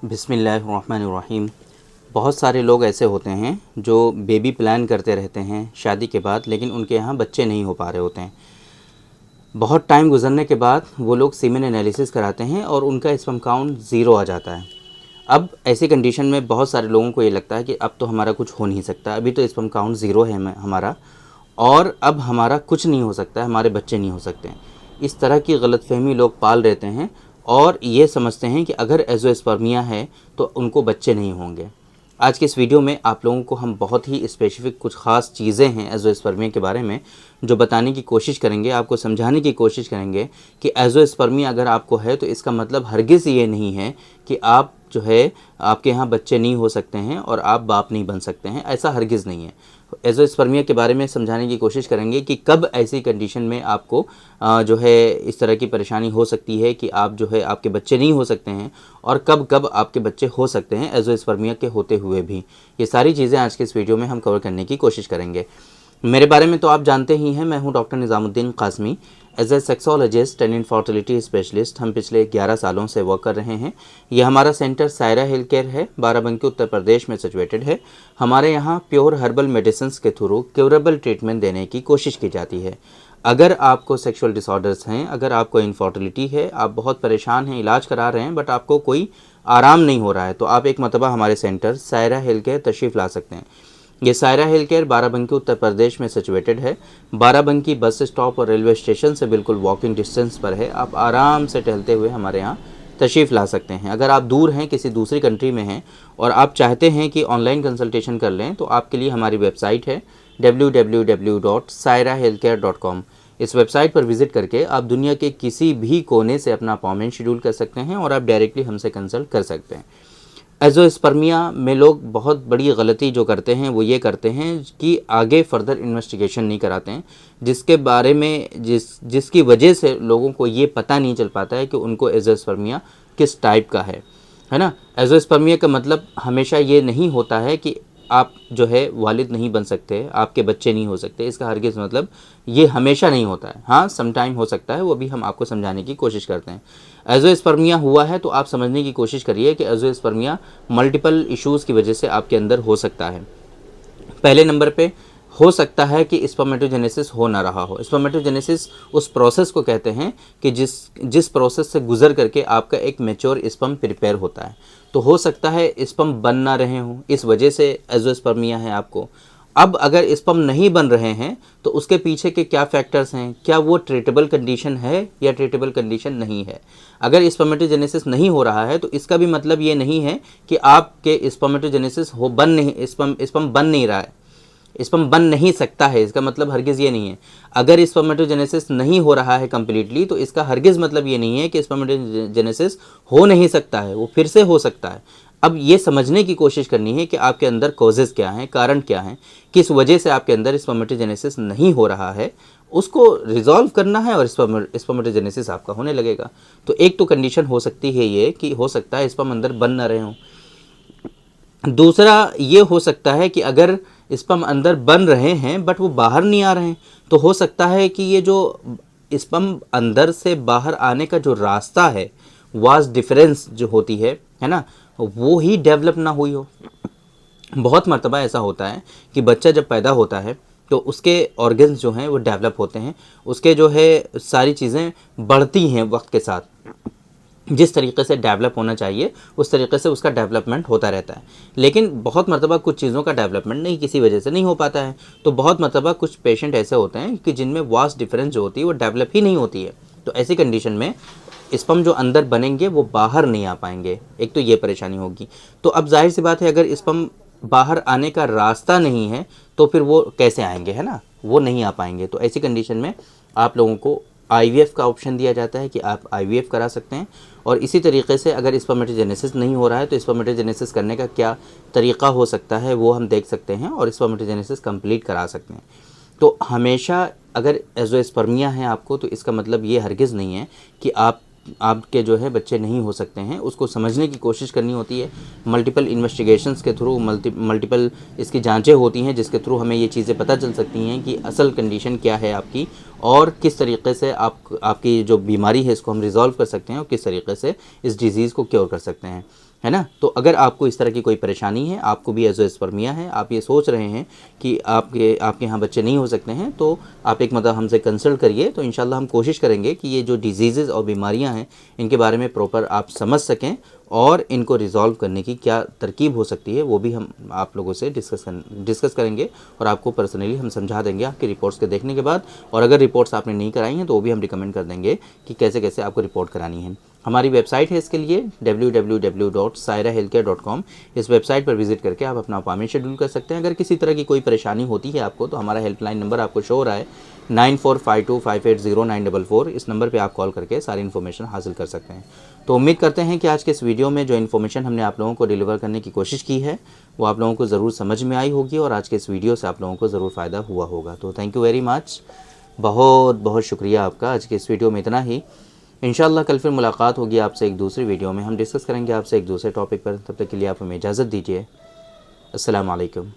बिस्मिल्लाहिर्रहमानिर्रहीम। बहुत सारे लोग ऐसे होते हैं जो बेबी प्लान करते रहते हैं शादी के बाद, लेकिन उनके यहाँ बच्चे नहीं हो पा रहे होते हैं। बहुत टाइम गुजरने के बाद वो लोग सीमेन एनालिसिस कराते हैं और उनका स्पर्म काउंट ज़ीरो आ जाता है। अब ऐसी कंडीशन में बहुत सारे लोगों को ये लगता है कि अब तो हमारा कुछ हो नहीं सकता, अभी तो स्पर्म काउंट ज़ीरो है हमारा, और अब हमारा कुछ नहीं हो सकता है, हमारे बच्चे नहीं हो सकते हैं। इस तरह की गलतफहमी लोग पाल रहते हैं और ये समझते हैं कि अगर एज़ोस्पर्मिया है तो उनको बच्चे नहीं होंगे। आज के इस वीडियो में आप लोगों को हम बहुत ही स्पेसिफिक कुछ ख़ास चीज़ें हैं एज़ोस्पर्मिया के बारे में जो बताने की कोशिश करेंगे, आपको समझाने की कोशिश करेंगे कि एज़ोस्पर्मिया अगर आपको है तो इसका मतलब हरगिज़ ये नहीं है कि आप जो है आपके यहाँ बच्चे नहीं हो सकते हैं और आप बाप नहीं बन सकते हैं, ऐसा हरगिज़ नहीं है। एज़ोस्पर्मिया के बारे में समझाने की कोशिश करेंगे कि कब ऐसी कंडीशन में आपको जो है इस तरह की परेशानी हो सकती है कि आप जो है आपके बच्चे नहीं हो सकते हैं, और कब कब आपके बच्चे हो सकते हैं एज़ोस्पर्मिया के होते हुए भी। ये सारी चीज़ें आज के इस वीडियो में हम कवर करने की कोशिश करेंगे। मेरे बारे में तो आप जानते ही हैं, मैं हूं doctor Nizamuddin Qasmi, as a sexologist and infertility specialist. हम पिछले 11 सालों से वर्क कर रहे हैं। ये हमारा सेंटर सायरा हेल्थ केयर है, बाराबंकी उत्तर प्रदेश में सिचुएटेड है। हमारे यहाँ प्योर हर्बल मेडिसिन के थ्रू क्योरेबल ट्रीटमेंट देने की कोशिश की जाती है। अगर आपको सेक्सुअल डिसऑर्डर्स हैं, अगर आपको इनफर्टिलिटी है, आप बहुत परेशान हैं, इलाज करा रहे हैं बट आपको कोई आराम नहीं हो रहा है, तो आप एक मरतबा हमारे सेंटर सायरा हेल्थ केयर तशरीफ़ ला सकते हैं। ये सायरा हेल्थ केयर बाराबंकी उत्तर प्रदेश में सिचुएटेड है। बाराबंकी बस स्टॉप और रेलवे स्टेशन से बिल्कुल वॉकिंग डिस्टेंस पर है। आप आराम से टहलते हुए हमारे यहाँ तशरीफ़ ला सकते हैं। अगर आप दूर हैं, किसी दूसरी कंट्री में हैं और आप चाहते हैं कि ऑनलाइन कंसल्टेशन कर लें, तो आपके लिए हमारी वेबसाइट है www.sairahealthcare.com। इस वेबसाइट पर विज़िट करके आप दुनिया के किसी भी कोने से अपना अपॉइंटमेंट शेड्यूल कर सकते हैं और आप डायरेक्टली हमसे कंसल्ट कर सकते हैं। एज़ोस्पर्मिया में लोग बहुत बड़ी गलती जो करते हैं वो ये करते हैं कि आगे फर्दर इन्वेस्टिगेशन नहीं कराते हैं, जिसके बारे में जिसकी वजह से लोगों को ये पता नहीं चल पाता है कि उनको एज़ोस्पर्मिया किस टाइप का है ना। एज़ोस्पर्मिया का मतलब हमेशा ये नहीं होता है कि आप जो है वालिद नहीं बन सकते, आपके बच्चे नहीं हो सकते। इसका हरगिज़ मतलब ये हमेशा नहीं होता है। हाँ, सम टाइम हो सकता है, वो भी हम आपको समझाने की कोशिश करते हैं। एज़ोस्पर्मिया हुआ है तो आप समझने की कोशिश करिए कि एज़ोस्पर्मिया मल्टीपल इश्यूज़ की वजह से आपके अंदर हो सकता है। पहले नंबर पे हो सकता है कि स्पर्मेटोजेनेसिस हो ना रहा हो। स्पर्मेटोजेनेसिस उस प्रोसेस को कहते हैं कि जिस प्रोसेस से गुजर करके आपका एक मैच्योर स्पर्म प्रिपेयर होता है। तो हो सकता है स्पर्म बन ना रहे हों, इस वजह से एज़ोस्पर्मिया है आपको। अब अगर स्पर्म नहीं बन रहे हैं तो उसके पीछे के क्या फैक्टर्स हैं, क्या वो ट्रीटेबल कंडीशन है या ट्रीटेबल कंडीशन नहीं है। अगर स्पर्मेटोजेनेसिस नहीं हो रहा है तो इसका भी मतलब ये नहीं है कि आपके स्पर्मेटोजेनेसिस स्पर्म बन नहीं रहा है, स्पर्म बन नहीं सकता है। इसका मतलब हरगिज़ ये नहीं है। अगर स्पर्मेटोजेनेसिस नहीं हो रहा है कम्प्लीटली तो इसका हरगिज़ मतलब ये नहीं है कि स्पर्मेटोजेनेसिस हो नहीं सकता है, वो फिर से हो सकता है। अब ये समझने की कोशिश करनी है कि आपके अंदर कॉजेज़ क्या हैं, कारण क्या हैं, किस वजह से आपके अंदर स्पर्मेटोजेनेसिस नहीं हो रहा है, उसको रिजॉल्व करना है और स्पर्मेटोजेनेसिस आपका होने लगेगा। तो एक तो कंडीशन हो सकती है ये कि हो सकता है स्पर्म अंदर बन ना रहे हों। दूसरा ये हो सकता है कि अगर स्पर्म अंदर बन रहे हैं बट वो बाहर नहीं आ रहे हैं, तो हो सकता है कि ये जो स्पर्म अंदर से बाहर आने का जो रास्ता है, वास डिफरेंस जो होती है ना, वो ही डेवलप ना हुई हो। बहुत मर्तबा ऐसा होता है कि बच्चा जब पैदा होता है तो उसके ऑर्गन्स जो हैं वो डेवलप होते हैं, उसके जो है सारी चीज़ें बढ़ती हैं वक्त के साथ। जिस तरीके से डेवलप होना चाहिए उस तरीके से उसका डेवलपमेंट होता रहता है। लेकिन बहुत मरतबा कुछ चीज़ों का डेवलपमेंट नहीं, किसी वजह से नहीं हो पाता है। तो बहुत मरतबा कुछ पेशेंट ऐसे होते हैं कि जिनमें वास्ट डिफरेंस जो होती है वो डेवलप ही नहीं होती है। तो ऐसी कंडीशन में स्पर्म जो अंदर बनेंगे वो बाहर नहीं आ पाएंगे। एक तो ये परेशानी होगी। तो अब जाहिर सी बात है, अगर स्पर्म बाहर आने का रास्ता नहीं है तो फिर वो कैसे आएंगे, है ना, वो नहीं आ पाएंगे। तो ऐसी कंडीशन में आप लोगों को आईवीएफ का ऑप्शन दिया जाता है कि आप आईवीएफ करा सकते हैं। और इसी तरीके से अगर स्पर्मेटोजेनेसिस नहीं हो रहा है तो स्पर्मेटोजेनेसिस करने का क्या तरीका हो सकता है वो हम देख सकते हैं और स्पर्मेटोजेनेसिस कंप्लीट करा सकते हैं। तो हमेशा अगर एज़ोस्पर्मिया है आपको तो इसका मतलब ये हरगिज़ नहीं है कि आपके जो है बच्चे नहीं हो सकते हैं। उसको समझने की कोशिश करनी होती है। मल्टीपल इन्वेस्टिगेशंस के थ्रू मल्टीपल इसकी जांचें होती हैं जिसके थ्रू हमें ये चीज़ें पता चल सकती हैं कि असल कंडीशन क्या है आपकी और किस तरीके से आपकी जो बीमारी है इसको हम रिज़ॉल्व कर सकते हैं और किस तरीके से इस डिज़ीज़ को क्योर कर सकते हैं। है ना। तो अगर आपको इस तरह की कोई परेशानी है, आपको भी एज़ोस्पर्मिया है, आप ये सोच रहे हैं कि आपके यहाँ बच्चे नहीं हो सकते हैं, तो आप एक मतलब हमसे कंसल्ट करिए। तो इंशाल्लाह हम कोशिश करेंगे कि ये जो डिजीज़ और बीमारियाँ हैं इनके बारे में प्रॉपर आप समझ सकें और इनको रिज़ॉल्व करने की क्या तरकीब हो सकती है वो भी हम आप लोगों से डिस्कस करेंगे और आपको पर्सनली हम समझा देंगे आपकी रिपोर्ट्स के देखने के बाद। और अगर रिपोर्ट्स आपने नहीं कराई हैं तो वो भी हम रिकमेंड कर देंगे कि कैसे कैसे आपको रिपोर्ट करानी है। हमारी वेबसाइट है इसके लिए www.sairahealthcare.com। इस वेबसाइट पर विजिट करके आप अपना अपॉइंटमेंट शेड्यूल कर सकते हैं। अगर किसी तरह की कोई परेशानी होती है आपको तो हमारा हेल्पलाइन नंबर आपको शो हो रहा है 9452580944। इस नंबर पे आप कॉल करके सारी इन्फॉर्मेशन हासिल कर सकते हैं। तो उम्मीद करते हैं कि आज के इस वीडियो में जो इन्फॉर्मेशन हमने आप लोगों को डिलीवर करने की कोशिश की है वो आप लोगों को ज़रूर समझ में आई होगी और आज के इस वीडियो से आप लोगों को ज़रूर फ़ायदा हुआ होगा। तो थैंक यू वेरी मच, बहुत बहुत शुक्रिया आपका। आज के इस वीडियो में इतना ही। इंशाल्लाह कल फिर मुलाकात होगी आपसे एक दूसरी वीडियो में, हम डिस्कस करेंगे आपसे एक दूसरे टॉपिक पर। तब तक के लिए आप हमें इजाज़त दीजिए। अस्सलाम वालेकुम।